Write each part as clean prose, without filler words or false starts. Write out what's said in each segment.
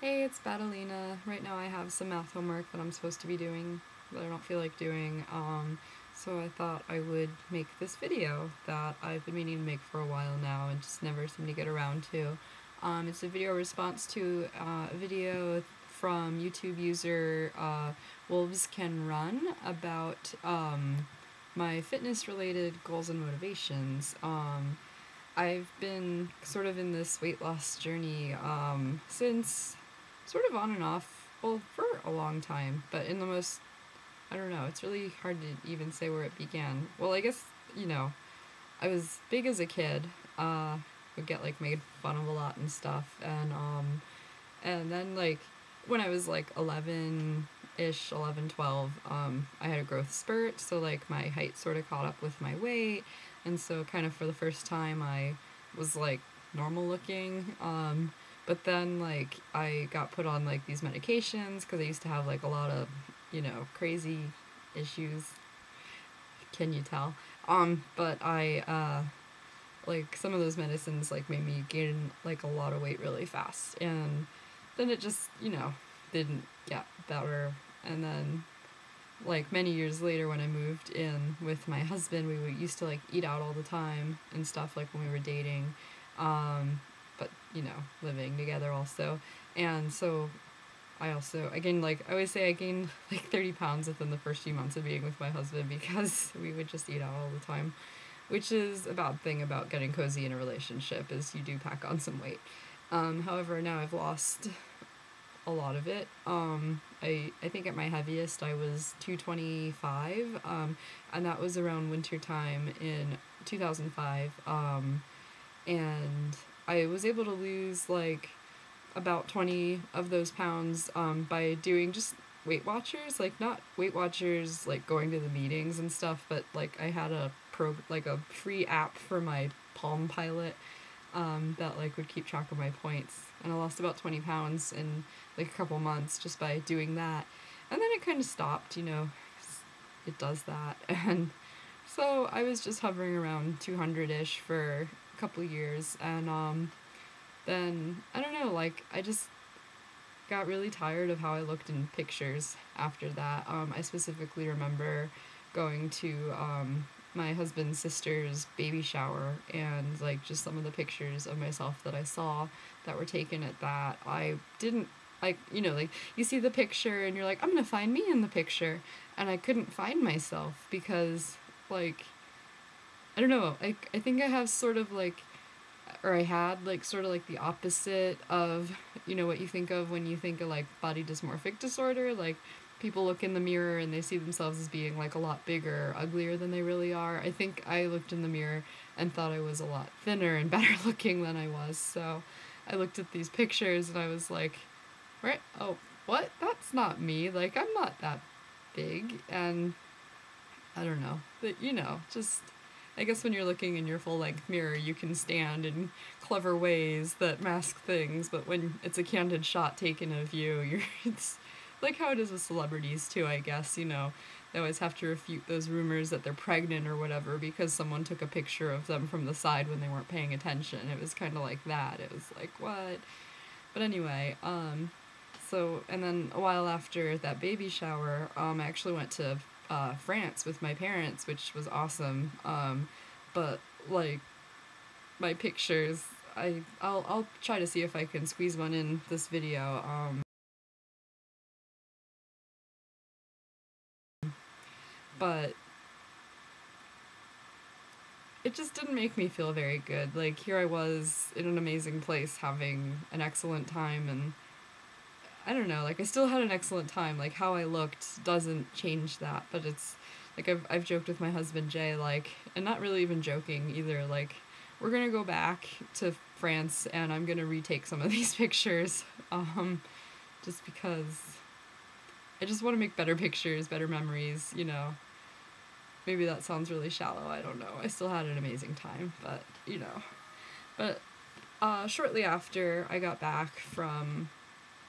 Hey, it's Batalina. Right now I have some math homework that I'm supposed to be doing that I don't feel like doing, so I thought I would make this video that I've been meaning to make for a while now and just never seem to get around to. It's a video response to a video from YouTube user WolvesCanRun about my fitness-related goals and motivations. I've been sort of in this weight loss journey since sort of on and off, well, for a long time, but in the most, I don't know, it's really hard to even say where it began. Well, I guess, I was big as a kid, would get, like, made fun of a lot and stuff, and then, like, when I was, like, 11-ish, 11, 12, I had a growth spurt, so, like, my height sort of caught up with my weight, and so kind of for the first time I was, like, normal looking, but then, like, I got put on, like, these medications, because I used to have, like, a lot of, crazy issues, can you tell? But like, some of those medicines, like, made me gain, like, a lot of weight really fast, and then it just, didn't get better. And then, like, many years later when I moved in with my husband, used to, like, eat out all the time and stuff, like, when we were dating, but, living together also. And so I gained, like, I always say I gained, like, 30 pounds within the first few months of being with my husband because we would just eat out all the time, which is a bad thing about getting cozy in a relationship, is you do pack on some weight. However, now I've lost a lot of it. I think at my heaviest I was 225, and that was around winter time in 2005, and I was able to lose, like, about 20 of those pounds by doing just Weight Watchers, like, not Weight Watchers like going to the meetings and stuff, but, like, I had a free app for my Palm Pilot that, like, would keep track of my points, and I lost about 20 pounds in, like, a couple months just by doing that, and then it kind of stopped, 'cause it does that, and so I was just hovering around 200-ish for a couple years, and then, I don't know, like, I just got really tired of how I looked in pictures after that. I specifically remember going to my husband's sister's baby shower, and, like, just some of the pictures of myself that I saw that were taken at that, I didn't, like, like, you see the picture and you're like, I'm gonna find me in the picture, and I couldn't find myself because, like, I don't know, I think I have sort of, like, or I had, like, sort of like the opposite of, what you think of when you think of, like, body dysmorphic disorder. Like, people look in the mirror and they see themselves as being, like, a lot bigger, uglier than they really are. I think I looked in the mirror and thought I was a lot thinner and better looking than I was. So I looked at these pictures and I was like, right, oh, what? That's not me. Like, I'm not that big. And I don't know. But, just, I guess when you're looking in your full-length mirror, you can stand in clever ways that mask things, but when it's a candid shot taken of you, it's like how it is with celebrities, too, I guess, They always have to refute those rumors that they're pregnant or whatever because someone took a picture of them from the side when they weren't paying attention. It was kind of like that. It was like, what? But anyway, so, and then a while after that baby shower, I actually went to France with my parents, which was awesome. But, like, my pictures, I'll try to see if I can squeeze one in this video. But it just didn't make me feel very good. Like, here I was in an amazing place having an excellent time, and I don't know, like, I still had an excellent time. Like, how I looked doesn't change that, but it's, like, I've joked with my husband, Jay, like, and not really even joking either, like, we're gonna go back to France, and I'm gonna retake some of these pictures, just because I just want to make better pictures, better memories, Maybe that sounds really shallow, I don't know. I still had an amazing time, but, But, shortly after I got back from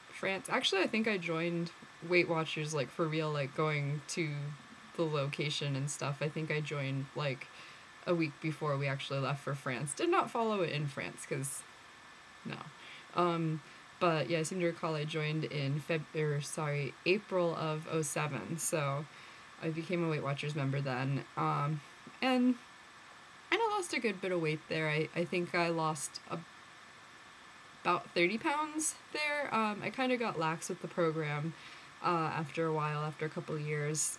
France. Actually, I think I joined Weight Watchers, like, for real, like, going to the location and stuff. I think I joined, like, a week before we actually left for France. Did not follow it in France, because, no. But yeah, I seem to recall I joined in April of '07, so I became a Weight Watchers member then. And I lost a good bit of weight there. I think I lost about 30 pounds there. I kind of got lax with the program after a while, after a couple of years,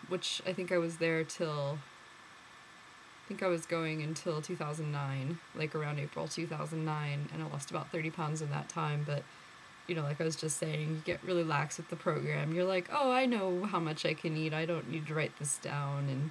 which I think I was there till, I think I was going until 2009, like around April 2009, and I lost about 30 pounds in that time. But you know, like I was just saying, you get really lax with the program. You're like, oh, I know how much I can eat. I don't need to write this down. And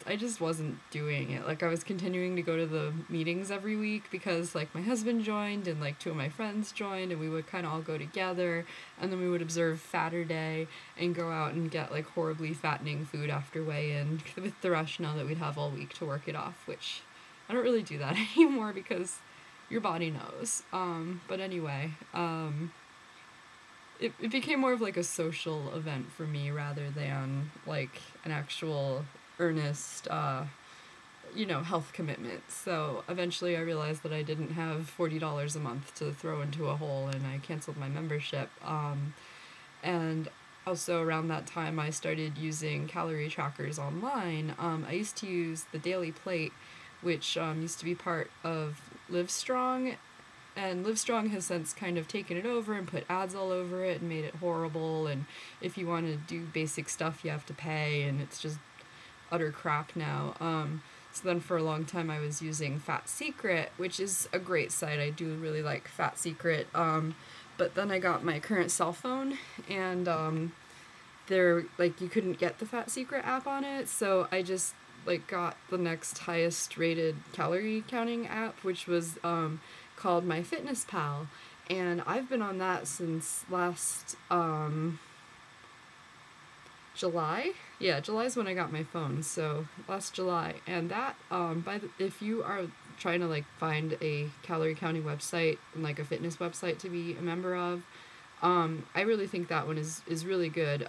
I just wasn't doing it. Like, I was continuing to go to the meetings every week because, like, my husband joined and, like, 2 of my friends joined, and we would kind of all go together, and then we would observe Fatter Day and go out and get, like, horribly fattening food after weigh-in with the rationale that we'd have all week to work it off, which I don't really do that anymore because your body knows. But anyway, it became more of, like, a social event for me rather than, like, an actual earnest, you know, health commitment. So eventually I realized that I didn't have $40 a month to throw into a hole, and I canceled my membership. And also around that time I started using calorie trackers online. I used to use the Daily Plate, which used to be part of Livestrong, and Livestrong has since kind of taken it over and put ads all over it and made it horrible, and if you want to do basic stuff you have to pay, and it's just utter crap now. So then for a long time I was using Fat Secret, which is a great site. I do really like Fat Secret. But then I got my current cell phone, and there, like, you couldn't get the Fat Secret app on it, so I just, like, got the next highest rated calorie counting app, which was called MyFitnessPal, and I've been on that since last July. Yeah, July is when I got my phone, so last July. And that, if you are trying to, like, find a calorie counting website and, like, a fitness website to be a member of, I really think that one is really good.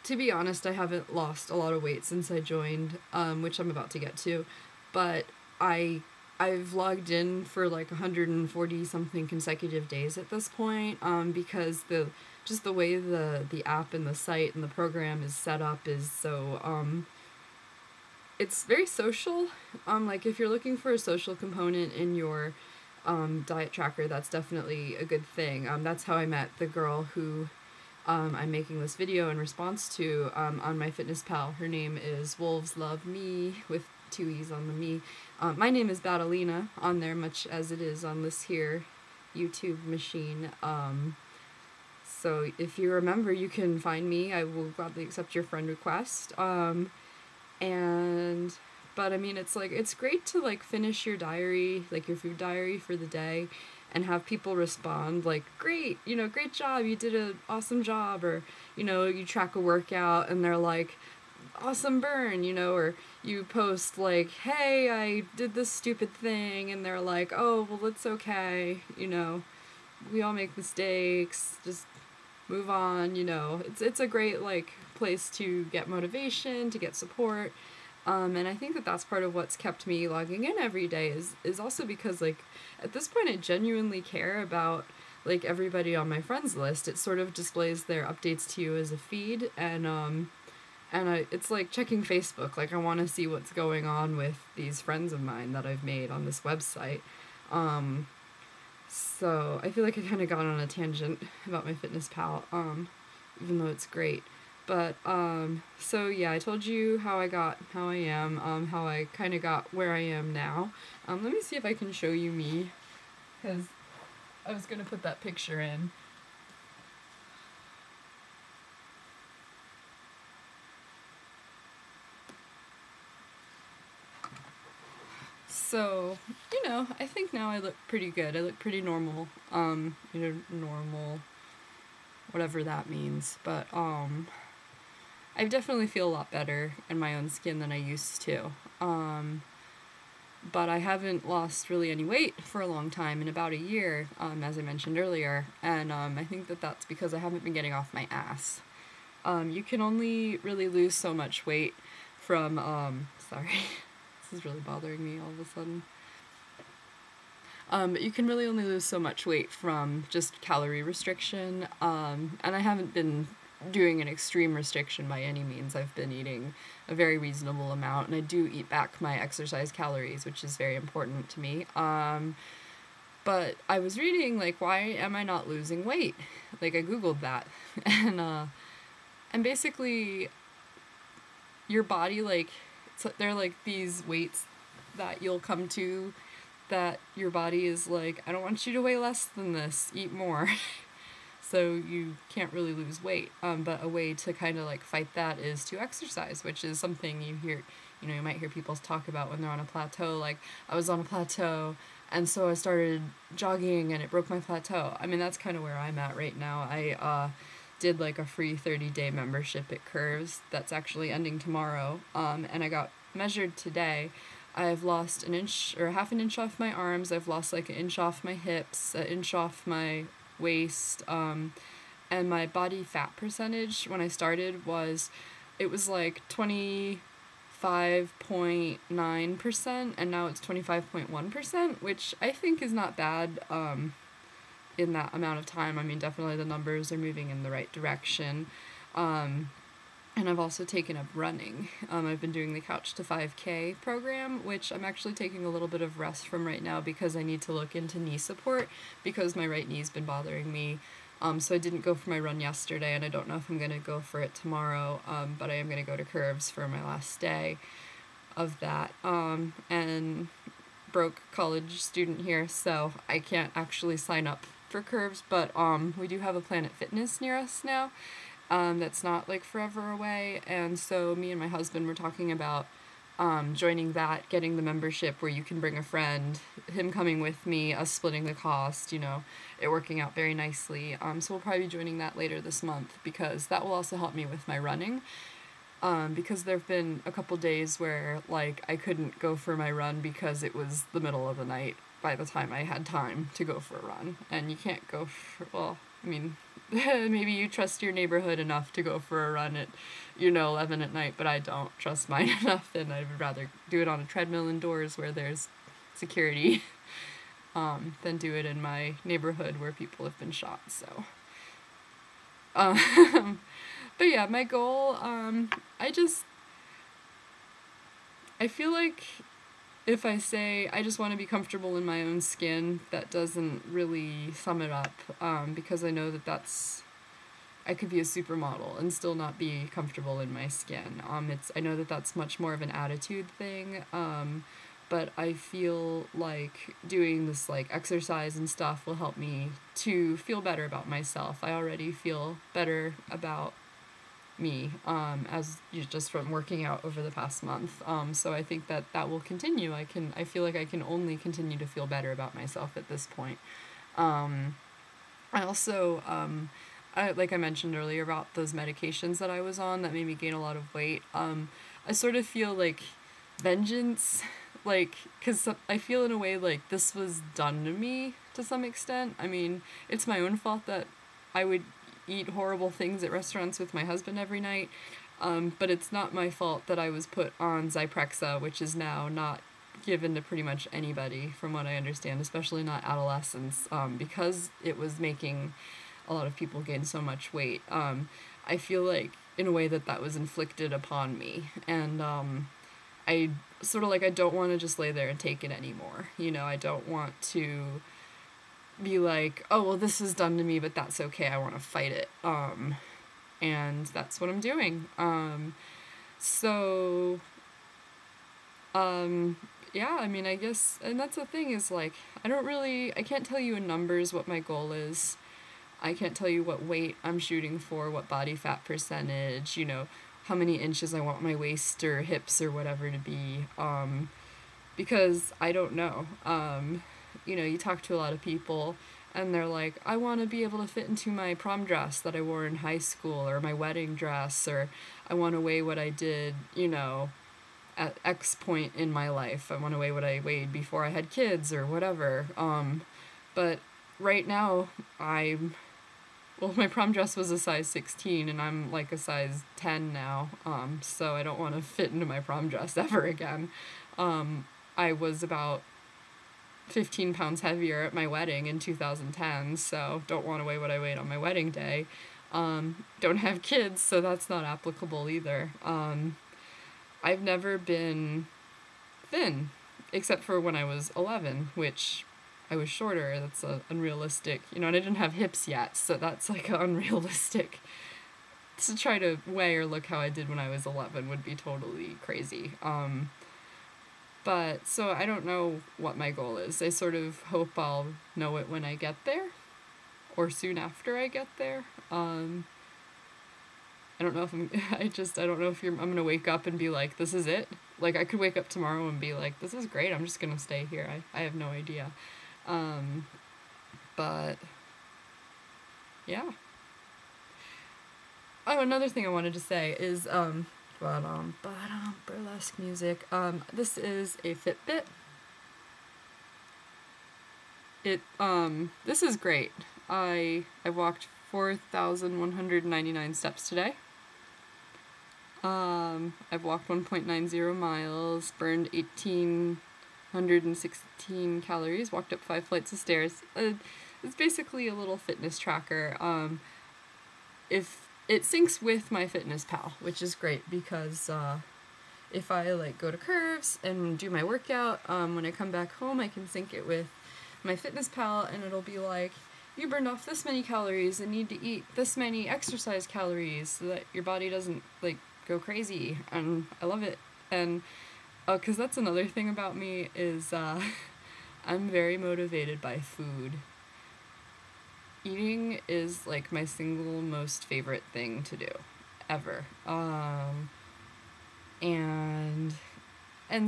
To be honest, I haven't lost a lot of weight since I joined, which I'm about to get to, but I've logged in for like 140 something consecutive days at this point, because just the way the app and the site and the program is set up is so, it's very social. Like, if you're looking for a social component in your diet tracker, that's definitely a good thing. That's how I met the girl who I'm making this video in response to on MyFitnessPal. Her name is Wolves Love Me, with 2 E's on the me. My name is Batalina on there, much as it is on this here YouTube machine. So if you remember, you can find me. I will gladly accept your friend request. But I mean, it's like, it's great to, like, finish your diary, like your food diary for the day, and have people respond like, great, you know, great job, you did an awesome job, or, you know, you track a workout and they're like, awesome burn, you know, or you post like, hey, I did this stupid thing, and they're like, oh, well, it's okay, you know, we all make mistakes, just move on, you know. It's a great, like, place to get motivation, to get support. And I think that that's part of what's kept me logging in every day is also because, like, at this point I genuinely care about, like, everybody on my friends list. It sort of displays their updates to you as a feed, and it's like checking Facebook. Like, I want to see what's going on with these friends of mine that I've made on this website. So I feel like I kind of got on a tangent about MyFitnessPal, even though it's great. But, so yeah, I told you how I got how I am, how I kind of got where I am now. Let me see if I can show you me, because I was going to put that picture in. So, you know, I think now I look pretty good. I look pretty normal, you know, normal, whatever that means. But, I definitely feel a lot better in my own skin than I used to. But I haven't lost really any weight for a long time, in about a year, as I mentioned earlier. And I think that that's because I haven't been getting off my ass. You can only really lose so much weight from, sorry, this is really bothering me all of a sudden. But you can really only lose so much weight from just calorie restriction, and I haven't been doing an extreme restriction by any means. I've been eating a very reasonable amount, and I do eat back my exercise calories, which is very important to me. But I was reading, like, why am I not losing weight? Like, I Googled that, and basically, your body, like, they're like these weights that you'll come to that your body is like, I don't want you to weigh less than this, eat more. So you can't really lose weight. But a way to kind of like fight that is to exercise, which is something you hear, you know, you might hear people talk about when they're on a plateau. Like, I was on a plateau, and so I started jogging, and it broke my plateau. I mean, that's kind of where I'm at right now. I did like a free 30-day membership at Curves that's actually ending tomorrow, and I got measured today. I've lost an inch or half an inch off my arms. I've lost like an inch off my hips, an inch off my waist, and my body fat percentage when I started was like 25.9%, and now it's 25.1%, which I think is not bad in that amount of time. I mean, definitely the numbers are moving in the right direction. And I've also taken up running. I've been doing the Couch to 5K program, which I'm actually taking a little bit of rest from right now because I need to look into knee support because my right knee's been bothering me. So I didn't go for my run yesterday, and I don't know if I'm going to go for it tomorrow, but I am going to go to Curves for my last day of that. And broke college student here, so I can't actually sign up for Curves, but we do have a Planet Fitness near us now. That's not like forever away, and so me and my husband were talking about joining that, getting the membership where you can bring a friend, him coming with me, us splitting the cost, you know, it working out very nicely. So we'll probably be joining that later this month because that will also help me with my running. Because there have been a couple days where like I couldn't go for my run because it was the middle of the night by the time I had time to go for a run, and you can't go for, well, I mean, maybe you trust your neighborhood enough to go for a run at, 11 at night, but I don't trust mine enough, and I would rather do it on a treadmill indoors where there's security than do it in my neighborhood where people have been shot, so. But yeah, my goal, I feel like if I say I just want to be comfortable in my own skin, that doesn't really sum it up, because I know that I could be a supermodel and still not be comfortable in my skin. I know that that's much more of an attitude thing, but I feel like doing this like exercise and stuff will help me to feel better about myself. I already feel better about me just from working out over the past month, so I think that will continue. I feel like I can only continue to feel better about myself at this point. I also like I mentioned earlier about those medications that I was on that made me gain a lot of weight. I sort of feel like vengeance, like, because I feel in a way like this was done to me to some extent. I mean, it's my own fault that I would eat horrible things at restaurants with my husband every night, but it's not my fault that I was put on Zyprexa, which is now not given to pretty much anybody, from what I understand, especially not adolescents, because it was making a lot of people gain so much weight. I feel like, in a way, that was inflicted upon me, and I sort of like, I don't want to just lay there and take it anymore, I don't want to be like, oh, well, this is done to me, but that's okay, I want to fight it, and that's what I'm doing. Yeah, I mean, I guess, and that's the thing, is like, I can't tell you in numbers what my goal is. I can't tell you what weight I'm shooting for, what body fat percentage, how many inches I want my waist or hips or whatever to be, because I don't know. You talk to a lot of people, and they're like, I want to be able to fit into my prom dress that I wore in high school, or my wedding dress, or I want to weigh what I did, at X point in my life. I want to weigh what I weighed before I had kids, or whatever. But right now, my prom dress was a size 16, and I'm like a size 10 now, so I don't want to fit into my prom dress ever again. I was about 15 pounds heavier at my wedding in 2010, so don't want to weigh what I weighed on my wedding day. Don't have kids, so that's not applicable either. I've never been thin, except for when I was 11, which I was shorter. That's unrealistic, and I didn't have hips yet, so that's like unrealistic. To try to weigh or look how I did when I was 11 would be totally crazy. But, so I don't know what my goal is. I sort of hope I'll know it when I get there, or soon after I get there. I don't know if I don't know if I'm gonna wake up and be like, this is it. Like, I could wake up tomorrow and be like, this is great, I'm just gonna stay here. I have no idea. But, yeah. Oh, another thing I wanted to say is, burlesque music. This is a Fitbit. This is great. I walked 4,199 steps today. I've walked 1.90 miles, burned 1,816 calories, walked up 5 flights of stairs. It's basically a little fitness tracker. If it syncs with MyFitnessPal, which is great because if I like go to Curves and do my workout, when I come back home I can sync it with MyFitnessPal, and it'll be like, you burned off this many calories and need to eat this many exercise calories so that your body doesn't like go crazy. And I love it. And because that's another thing about me is I'm very motivated by food. Eating is like my single most favorite thing to do ever. And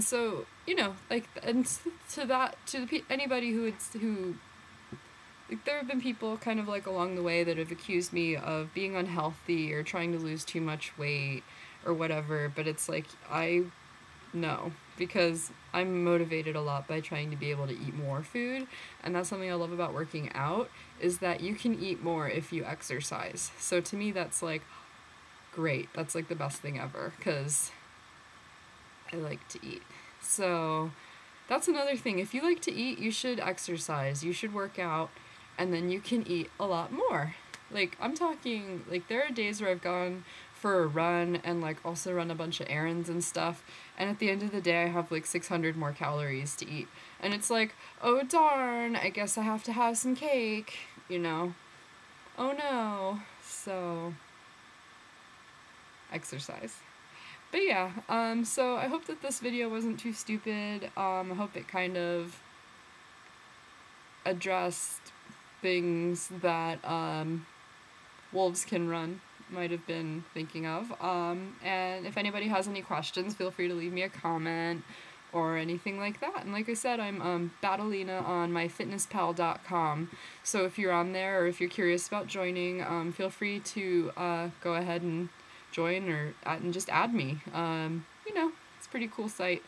so, like, and to anybody who like, there have been people kind of like along the way that have accused me of being unhealthy or trying to lose too much weight or whatever, but it's like, no, because I'm motivated a lot by trying to be able to eat more food, and that's something I love about working out, is that you can eat more if you exercise. So to me, that's like great. That's like the best thing ever, because I like to eat. So that's another thing. If you like to eat, you should exercise, you should work out, and then you can eat a lot more. Like, I'm talking, like, there are days where I've gone for a run and like also run a bunch of errands and stuff, and at the end of the day I have like 600 more calories to eat, and it's like, oh darn, I guess I have to have some cake, oh no. So exercise. But yeah, so I hope that this video wasn't too stupid. I hope it kind of addressed things that WolvesCanRun might have been thinking of. And if anybody has any questions, feel free to leave me a comment or anything like that. And like I said, I'm Batalina on myfitnesspal.com. So if you're on there or if you're curious about joining, feel free to go ahead and join and just add me. It's a pretty cool site.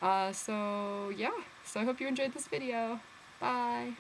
So yeah, so I hope you enjoyed this video. Bye!